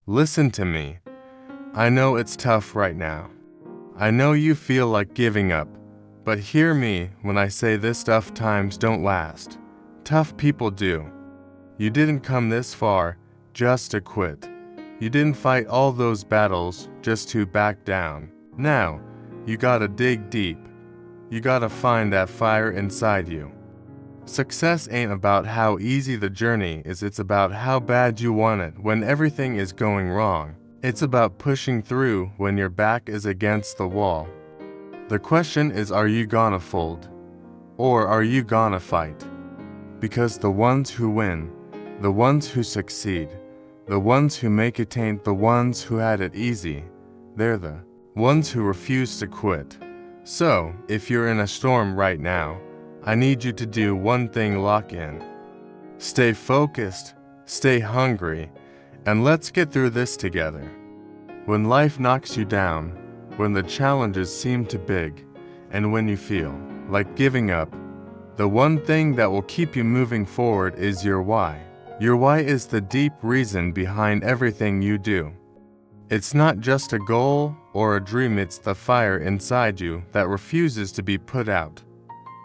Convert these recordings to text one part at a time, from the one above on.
Listen to me. I know it's tough right now. I know you feel like giving up, but hear me when I say this tough times don't last. Tough people do. You didn't come this far just to quit. You didn't fight all those battles just to back down. Now, you gotta dig deep. You gotta find that fire inside you. Success ain't about how easy the journey is, it's about how bad you want it when everything is going wrong. It's about pushing through when your back is against the wall. The question is, are you gonna fold? Or are you gonna fight? Because the ones who win, the ones who succeed, the ones who make it ain't the ones who had it easy. They're the ones who refuse to quit. So, if you're in a storm right now, I need you to do one thing: lock in. Stay focused, stay hungry, and let's get through this together. When life knocks you down, when the challenges seem too big, and when you feel like giving up, the one thing that will keep you moving forward is your why. Your why is the deep reason behind everything you do. It's not just a goal or a dream, it's the fire inside you that refuses to be put out,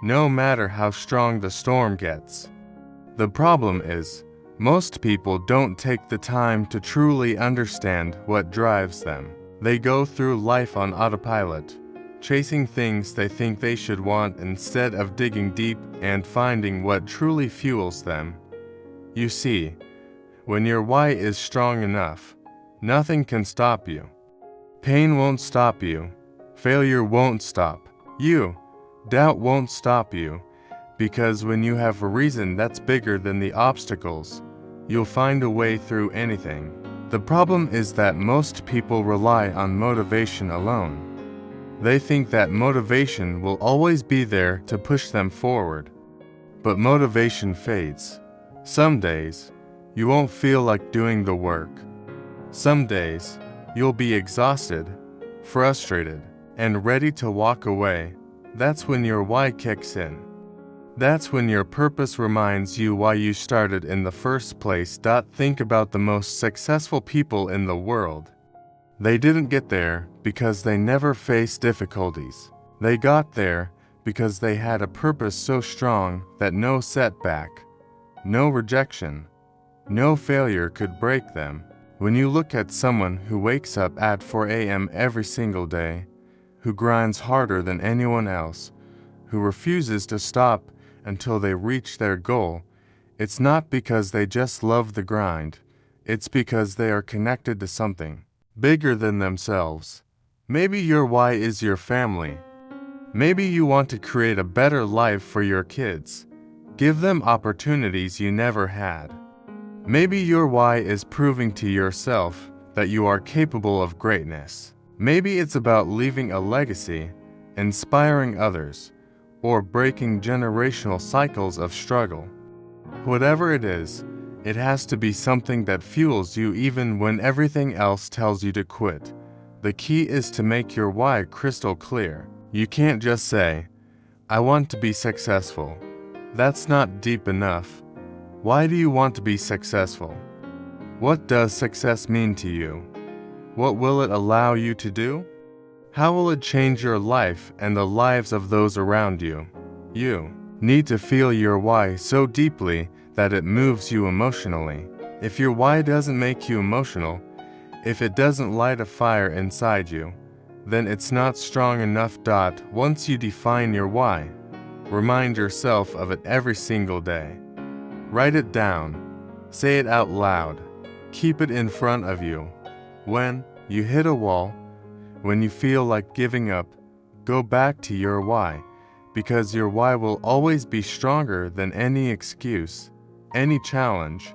no matter how strong the storm gets. The problem is, most people don't take the time to truly understand what drives them. They go through life on autopilot, chasing things they think they should want instead of digging deep and finding what truly fuels them. You see, when your why is strong enough, nothing can stop you. Pain won't stop you. Failure won't stop you. Doubt won't stop you. Because when you have a reason that's bigger than the obstacles, you'll find a way through anything. The problem is that most people rely on motivation alone. They think that motivation will always be there to push them forward. But motivation fades. Some days, you won't feel like doing the work. Some days, you'll be exhausted, frustrated, and ready to walk away. That's when your why kicks in. That's when your purpose reminds you why you started in the first place. Think about the most successful people in the world. They didn't get there because they never faced difficulties. They got there because they had a purpose so strong that no setback, no rejection, no failure could break them. When you look at someone who wakes up at 4 a.m. every single day, who grinds harder than anyone else, who refuses to stop until they reach their goal, it's not because they just love the grind. It's because they are connected to something bigger than themselves. Maybe your why is your family. Maybe you want to create a better life for your kids. Give them opportunities you never had. Maybe your why is proving to yourself that you are capable of greatness. Maybe it's about leaving a legacy, inspiring others, or breaking generational cycles of struggle. Whatever it is, it has to be something that fuels you even when everything else tells you to quit. The key is to make your why crystal clear. You can't just say, "I want to be successful." That's not deep enough. Why do you want to be successful? What does success mean to you? What will it allow you to do? How will it change your life and the lives of those around you? You need to feel your why so deeply that it moves you emotionally. If your why doesn't make you emotional, if it doesn't light a fire inside you, then it's not strong enough. Once you define your why, remind yourself of it every single day. Write it down. Say it out loud. Keep it in front of you. When you hit a wall, when you feel like giving up, go back to your why, because your why will always be stronger than any excuse, any challenge,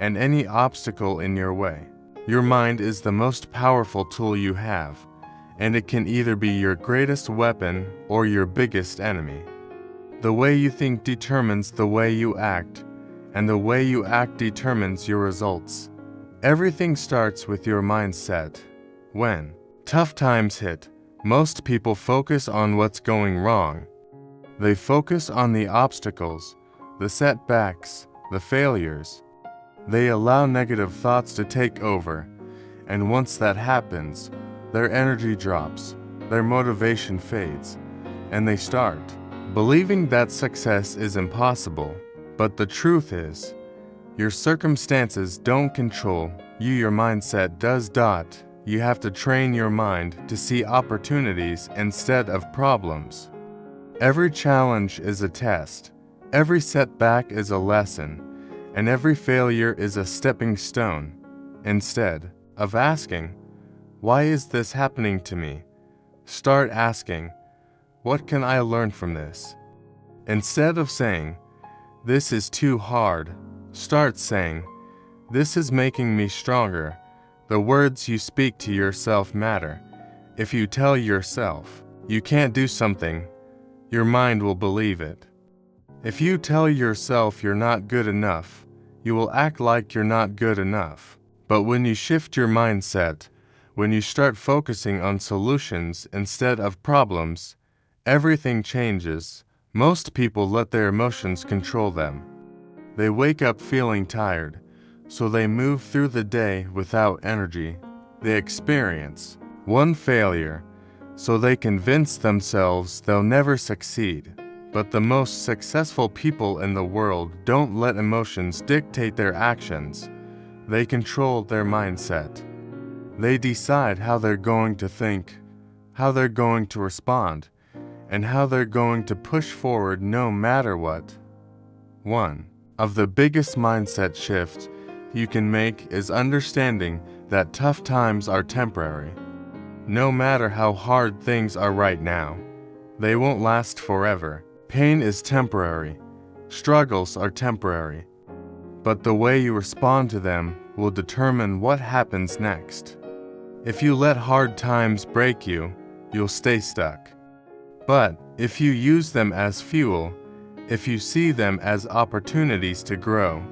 and any obstacle in your way. Your mind is the most powerful tool you have, and it can either be your greatest weapon or your biggest enemy. The way you think determines the way you act, and the way you act determines your results. Everything starts with your mindset. When tough times hit, most people focus on what's going wrong. They focus on the obstacles, the setbacks, the failures. They allow negative thoughts to take over, And once that happens, their energy drops, their motivation fades, and they start believing that success is impossible. But the truth is, your circumstances don't control you, your mindset does. You have to train your mind to see opportunities instead of problems. Every challenge is a test, every setback is a lesson, and every failure is a stepping stone. Instead of asking, "Why is this happening to me?" start asking, "What can I learn from this?" Instead of saying, "This is too hard," start saying, "This is making me stronger." The words you speak to yourself matter. If you tell yourself you can't do something, your mind will believe it. If you tell yourself you're not good enough, you will act like you're not good enough. But when you shift your mindset, when you start focusing on solutions instead of problems, everything changes. Most people let their emotions control them. They wake up feeling tired, so they move through the day without energy. They experience one failure, so they convince themselves they'll never succeed. But the most successful people in the world don't let emotions dictate their actions. They control their mindset. They decide how they're going to think, how they're going to respond, and how they're going to push forward no matter what. One of the biggest mindset shifts you can make is understanding that tough times are temporary. No matter how hard things are right now, they won't last forever. Pain is temporary. Struggles are temporary. But the way you respond to them will determine what happens next. If you let hard times break you, you'll stay stuck. But if you use them as fuel, if you see them as opportunities to grow,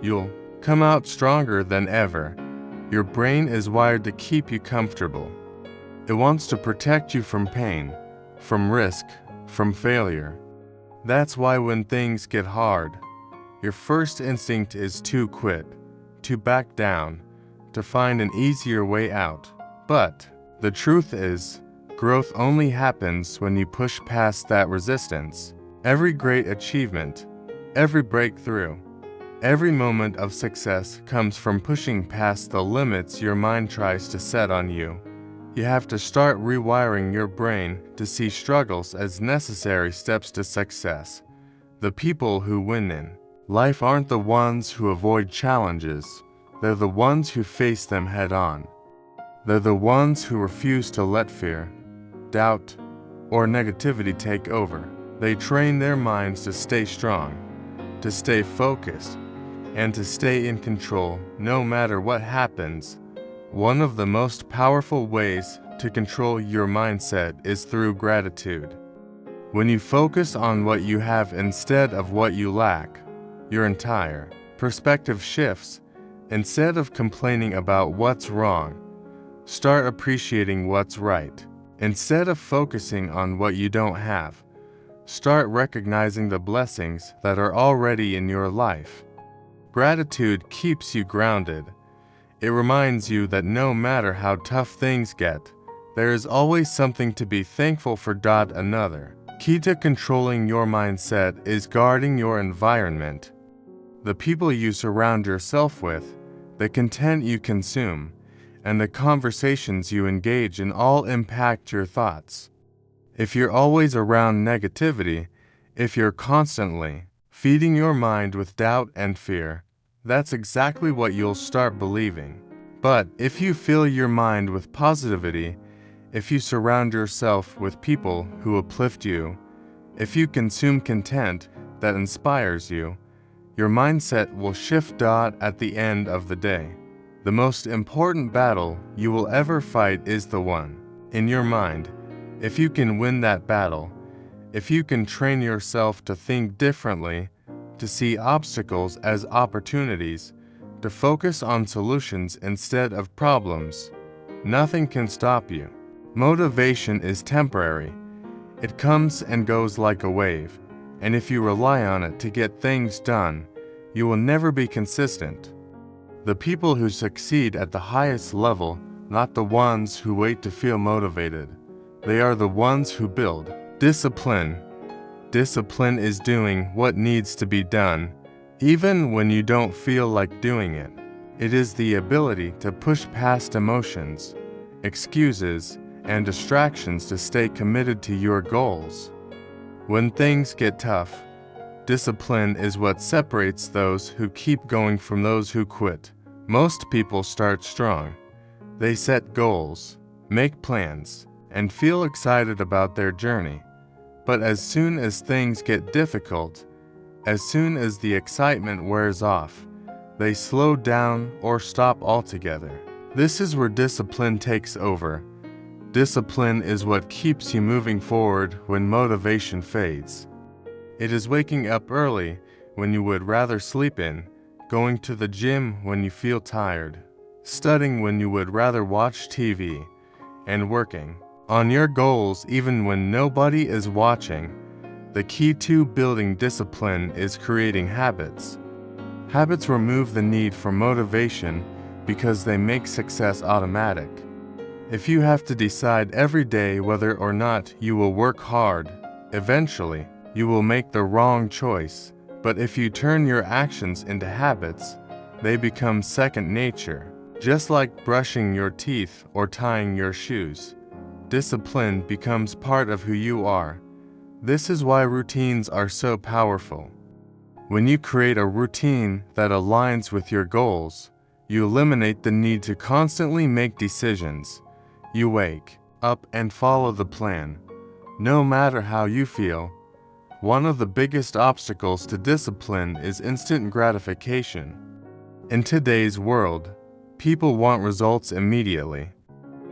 you'll come out stronger than ever. Your brain is wired to keep you comfortable. It wants to protect you from pain, from risk, from failure. That's why when things get hard, your first instinct is to quit, to back down, to find an easier way out. But the truth is, growth only happens when you push past that resistance. Every great achievement, every breakthrough, every moment of success comes from pushing past the limits your mind tries to set on you. You have to start rewiring your brain to see struggles as necessary steps to success. The people who win in life aren't the ones who avoid challenges. They're the ones who face them head on. They're the ones who refuse to let fear, doubt, or negativity take over. They train their minds to stay strong, to stay focused, and to stay in control no matter what happens. One of the most powerful ways to control your mindset is through gratitude. When you focus on what you have instead of what you lack, your entire perspective shifts. Instead of complaining about what's wrong, start appreciating what's right. Instead of focusing on what you don't have, start recognizing the blessings that are already in your life. Gratitude keeps you grounded. It reminds you that no matter how tough things get, there is always something to be thankful for. Another key to controlling your mindset is guarding your environment. The people you surround yourself with, the content you consume, and the conversations you engage in all impact your thoughts. If you're always around negativity, if you're constantly feeding your mind with doubt and fear, that's exactly what you'll start believing. But if you fill your mind with positivity, if you surround yourself with people who uplift you, if you consume content that inspires you, your mindset will shift. At the end of the day, the most important battle you will ever fight is the one in your mind. If you can win that battle, if you can train yourself to think differently, to see obstacles as opportunities, to focus on solutions instead of problems, nothing can stop you. Motivation is temporary. It comes and goes like a wave, and if you rely on it to get things done, you will never be consistent. The people who succeed at the highest level not the ones who wait to feel motivated. They are the ones who build. Discipline. Discipline is doing what needs to be done, even when you don't feel like doing it. It is the ability to push past emotions, excuses, and distractions to stay committed to your goals. When things get tough, discipline is what separates those who keep going from those who quit. Most people start strong. They set goals, make plans, and feel excited about their journey. But as soon as things get difficult, as soon as the excitement wears off, they slow down or stop altogether. This is where discipline takes over. Discipline is what keeps you moving forward when motivation fades. It is waking up early when you would rather sleep in, going to the gym when you feel tired, studying when you would rather watch TV, and working on your goals even when nobody is watching. The key to building discipline is creating habits. Habits remove the need for motivation because they make success automatic. If you have to decide every day whether or not you will work hard, eventually you will make the wrong choice. But if you turn your actions into habits, they become second nature. Just like brushing your teeth or tying your shoes, discipline becomes part of who you are. This is why routines are so powerful. When you create a routine that aligns with your goals, you eliminate the need to constantly make decisions. You wake up and follow the plan, no matter how you feel. One of the biggest obstacles to discipline is instant gratification. In today's world, people want results immediately.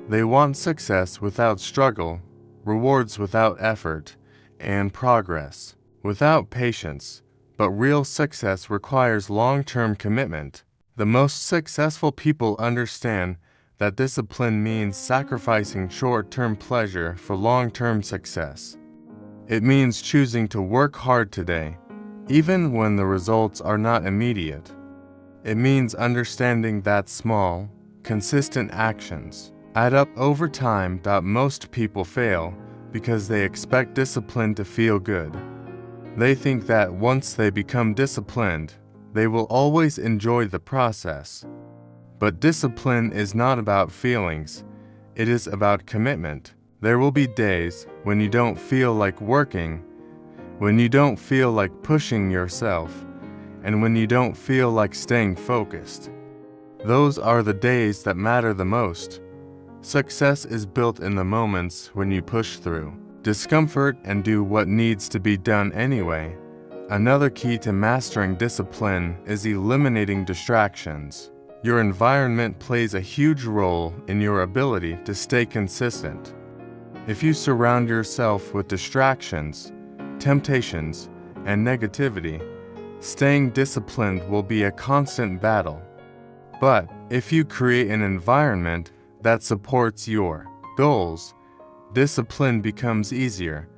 They want success without struggle, rewards without effort, and progress without patience. But real success requires long-term commitment. The most successful people understand that discipline means sacrificing short-term pleasure for long-term success. It means choosing to work hard today, even when the results are not immediate. It means understanding that small, consistent actions add up over time. Most people fail because they expect discipline to feel good. They think that once they become disciplined, they will always enjoy the process. But discipline is not about feelings, it is about commitment. There will be days when you don't feel like working, when you don't feel like pushing yourself, and when you don't feel like staying focused. Those are the days that matter the most. Success is built in the moments when you push through discomfort and do what needs to be done anyway. Another key to mastering discipline is eliminating distractions. Your environment plays a huge role in your ability to stay consistent. If you surround yourself with distractions, temptations, and negativity, staying disciplined will be a constant battle. But if you create an environment that supports your goals, discipline becomes easier.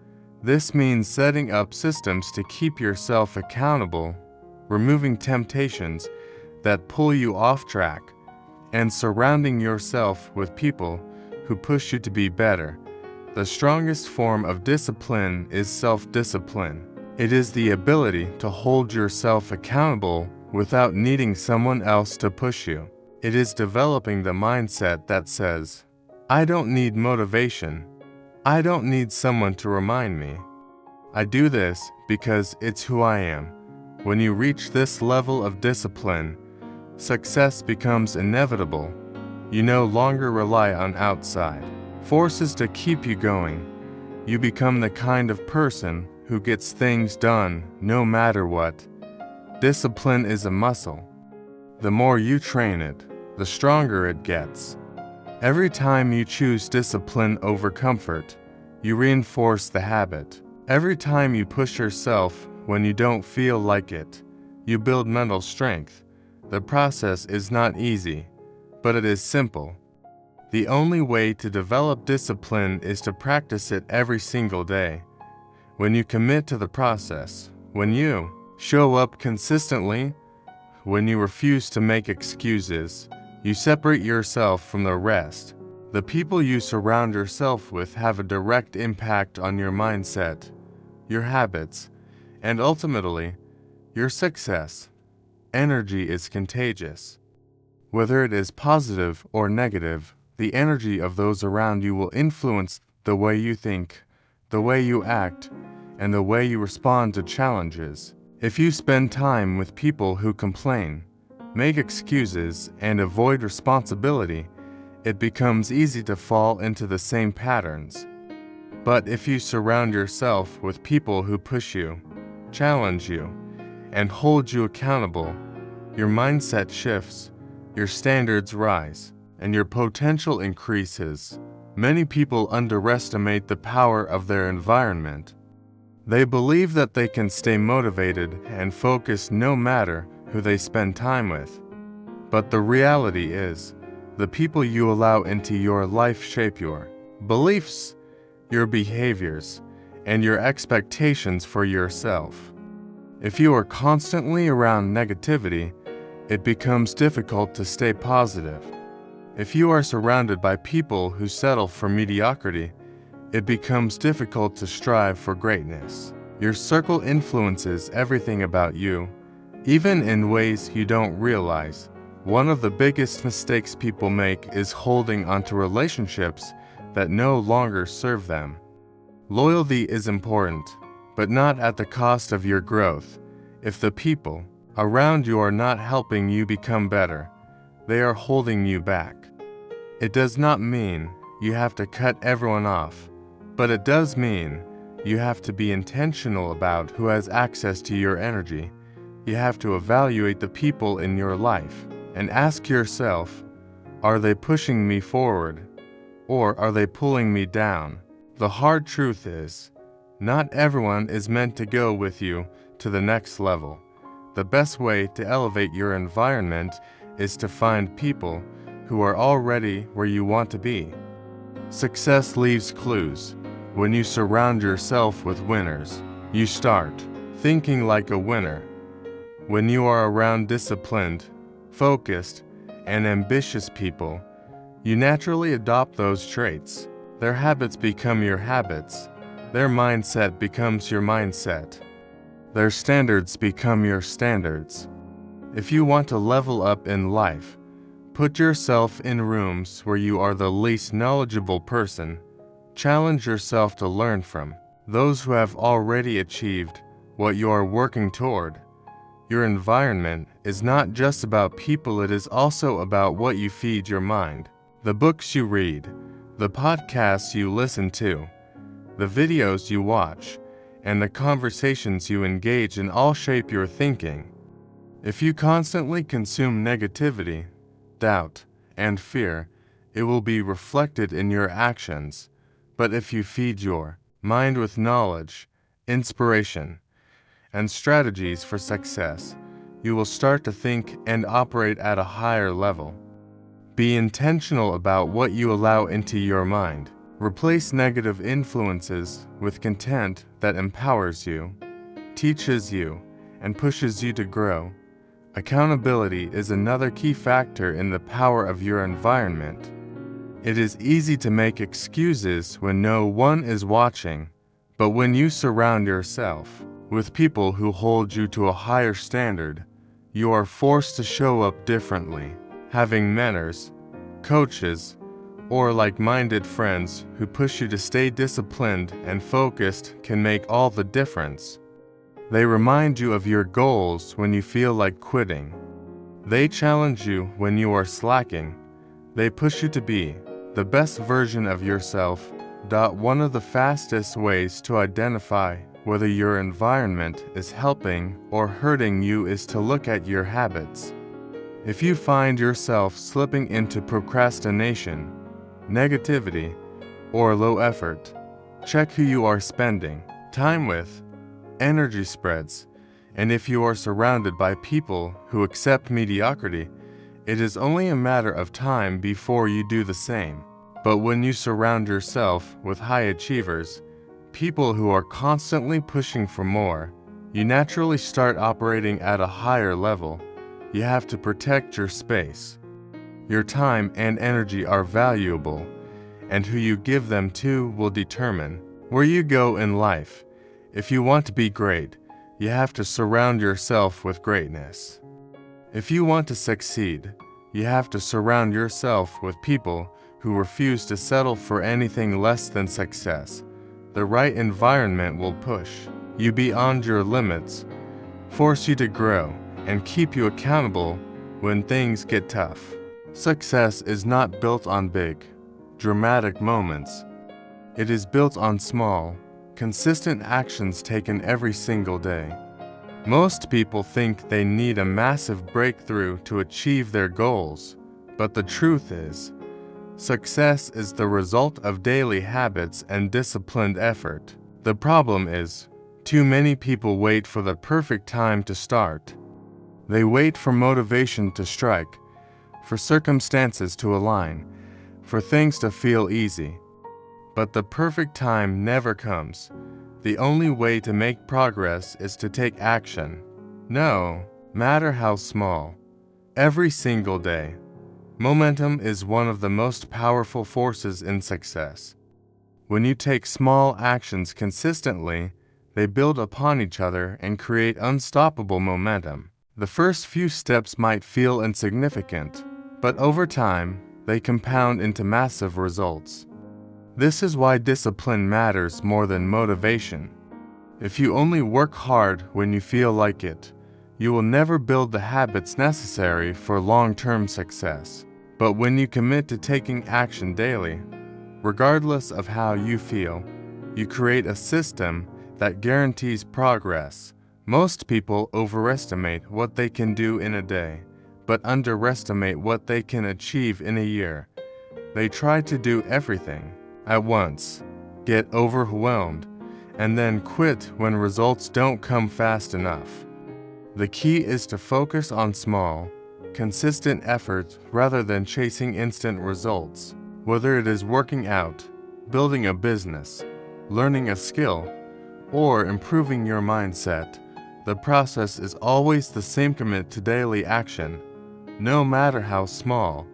This means setting up systems to keep yourself accountable, removing temptations that pull you off track, and surrounding yourself with people who push you to be better. The strongest form of discipline is self-discipline. It is the ability to hold yourself accountable without needing someone else to push you. It is developing the mindset that says, "I don't need motivation. I don't need someone to remind me. I do this because it's who I am." When you reach this level of discipline, success becomes inevitable. You no longer rely on outside forces to keep you going. You become the kind of person who gets things done no matter what. Discipline is a muscle. The more you train it, the stronger it gets. Every time you choose discipline over comfort, you reinforce the habit. Every time you push yourself when you don't feel like it, you build mental strength. The process is not easy, but it is simple. The only way to develop discipline is to practice it every single day. When you commit to the process, when you show up consistently, when you refuse to make excuses, You separate yourself from the rest. The people you surround yourself with have a direct impact on your mindset, your habits, and ultimately, your success. Energy is contagious. Whether it is positive or negative, the energy of those around you will influence the way you think, the way you act, and the way you respond to challenges. If you spend time with people who complain, make excuses, and avoid responsibility, it becomes easy to fall into the same patterns. But if you surround yourself with people who push you, challenge you, and hold you accountable, your mindset shifts, your standards rise, and your potential increases. Many people underestimate the power of their environment. They believe that they can stay motivated and focused no matter who they spend time with. But the reality is, the people you allow into your life shape your beliefs, your behaviors, and your expectations for yourself. If you are constantly around negativity, it becomes difficult to stay positive. If you are surrounded by people who settle for mediocrity, it becomes difficult to strive for greatness. Your circle influences everything about you, even in ways you don't realize. One of the biggest mistakes people make is holding onto relationships that no longer serve them. Loyalty is important, but not at the cost of your growth. If the people around you are not helping you become better, they are holding you back. It does not mean you have to cut everyone off, but it does mean you have to be intentional about who has access to your energy. You have to evaluate the people in your life and ask yourself, are they pushing me forward, or are they pulling me down? The hard truth is, not everyone is meant to go with you to the next level. The best way to elevate your environment is to find people who are already where you want to be. Success leaves clues. When you surround yourself with winners, you start thinking like a winner. When you are around disciplined, focused, and ambitious people, you naturally adopt those traits. Their habits become your habits. Their mindset becomes your mindset. Their standards become your standards. If you want to level up in life, put yourself in rooms where you are the least knowledgeable person. Challenge yourself to learn from those who have already achieved what you are working toward. Your environment is not just about people, it is also about what you feed your mind. The books you read, the podcasts you listen to, the videos you watch, and the conversations you engage in all shape your thinking. If you constantly consume negativity, doubt, and fear, it will be reflected in your actions. But if you feed your mind with knowledge, inspiration, and strategies for success, you will start to think and operate at a higher level. Be intentional about what you allow into your mind. Replace negative influences with content that empowers you, teaches you, and pushes you to grow. Accountability is another key factor in the power of your environment. It is easy to make excuses when no one is watching, but when you surround yourself with people who hold you to a higher standard, you are forced to show up differently. Having mentors, coaches, or like-minded friends who push you to stay disciplined and focused can make all the difference. They remind you of your goals when you feel like quitting. They challenge you when you are slacking. They push you to be the best version of yourself. One of the fastest ways to identify whether your environment is helping or hurting you is to look at your habits. If you find yourself slipping into procrastination, negativity, or low effort, check who you are spending time with. Energy spreads, and if you are surrounded by people who accept mediocrity, it is only a matter of time before you do the same. But when you surround yourself with high achievers, people who are constantly pushing for more, you naturally start operating at a higher level. You have to protect your space. Your time and energy are valuable, and who you give them to will determine where you go in life. If you want to be great, you have to surround yourself with greatness. If you want to succeed, you have to surround yourself with people who refuse to settle for anything less than success. The right environment will push you beyond your limits, force you to grow, and keep you accountable when things get tough. Success is not built on big, dramatic moments. It is built on small, consistent actions taken every single day. Most people think they need a massive breakthrough to achieve their goals, but the truth is, success is the result of daily habits and disciplined effort. The problem is, too many people wait for the perfect time to start. They wait for motivation to strike, for circumstances to align, for things to feel easy. But the perfect time never comes. The only way to make progress is to take action. No matter how small. Every single day. Momentum is one of the most powerful forces in success. When you take small actions consistently, they build upon each other and create unstoppable momentum. The first few steps might feel insignificant, but over time, they compound into massive results. This is why discipline matters more than motivation. If you only work hard when you feel like it, you will never build the habits necessary for long-term success. But when you commit to taking action daily, regardless of how you feel, you create a system that guarantees progress. Most people overestimate what they can do in a day, but underestimate what they can achieve in a year. They try to do everything at once, get overwhelmed, and then quit when results don't come fast enough. The key is to focus on small, consistent efforts rather than chasing instant results. Whether it is working out, building a business, learning a skill, or improving your mindset, the process is always the same. Commit to daily action, no matter how small,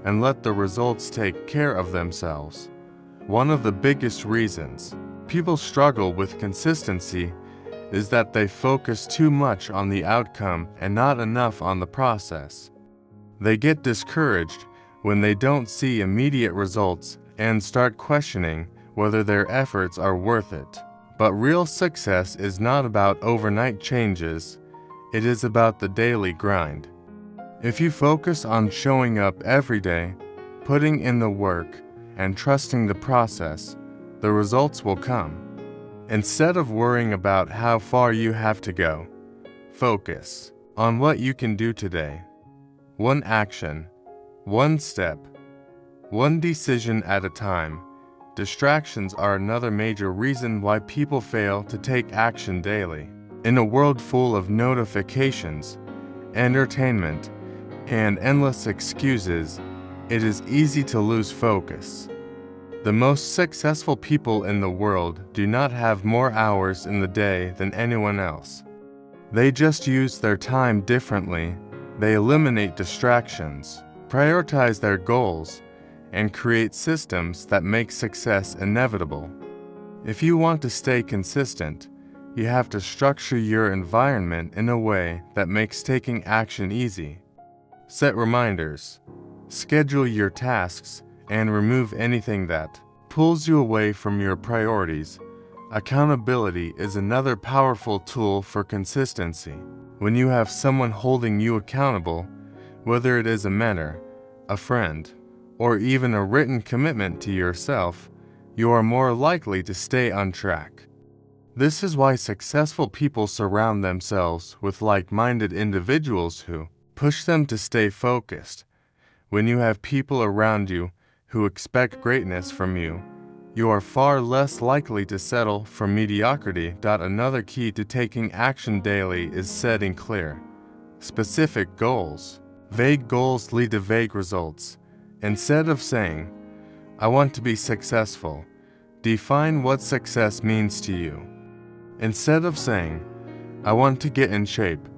and let the results take care of themselves. One of the biggest reasons people struggle with consistency is that they focus too much on the outcome and not enough on the process. They get discouraged when they don't see immediate results and start questioning whether their efforts are worth it. But real success is not about overnight changes, it is about the daily grind. If you focus on showing up every day, putting in the work, and trusting the process, the results will come. Instead of worrying about how far you have to go, focus on what you can do today. One action, one step, one decision at a time. Distractions are another major reason why people fail to take action daily. In a world full of notifications, entertainment, and endless excuses, it is easy to lose focus. The most successful people in the world do not have more hours in the day than anyone else. They just use their time differently. They eliminate distractions, prioritize their goals, and create systems that make success inevitable. If you want to stay consistent, you have to structure your environment in a way that makes taking action easy. Set reminders, schedule your tasks, and remove anything that pulls you away from your priorities. Accountability is another powerful tool for consistency. When you have someone holding you accountable, whether it is a mentor, a friend, or even a written commitment to yourself, you are more likely to stay on track. This is why successful people surround themselves with like-minded individuals who push them to stay focused. When you have people around you who expect greatness from you, you are far less likely to settle for mediocrity. Another key to taking action daily is setting clear, specific goals. Vague goals lead to vague results. Instead of saying, "I want to be successful," define what success means to you. Instead of saying, "I want to get in shape,"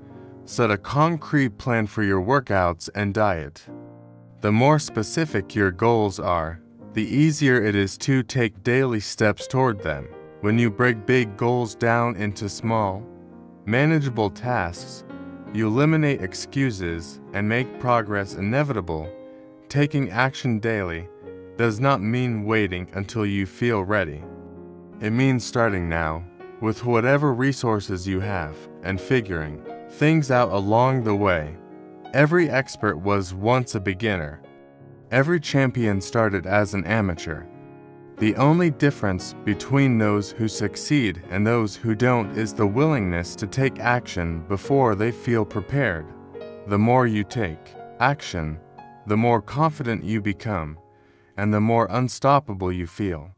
set a concrete plan for your workouts and diet. The more specific your goals are, the easier it is to take daily steps toward them. When you break big goals down into small, manageable tasks, you eliminate excuses and make progress inevitable. Taking action daily does not mean waiting until you feel ready. It means starting now, with whatever resources you have, and figuring things out along the way. Every expert was once a beginner. Every champion started as an amateur. The only difference between those who succeed and those who don't is the willingness to take action before they feel prepared. The more you take action, the more confident you become, and the more unstoppable you feel.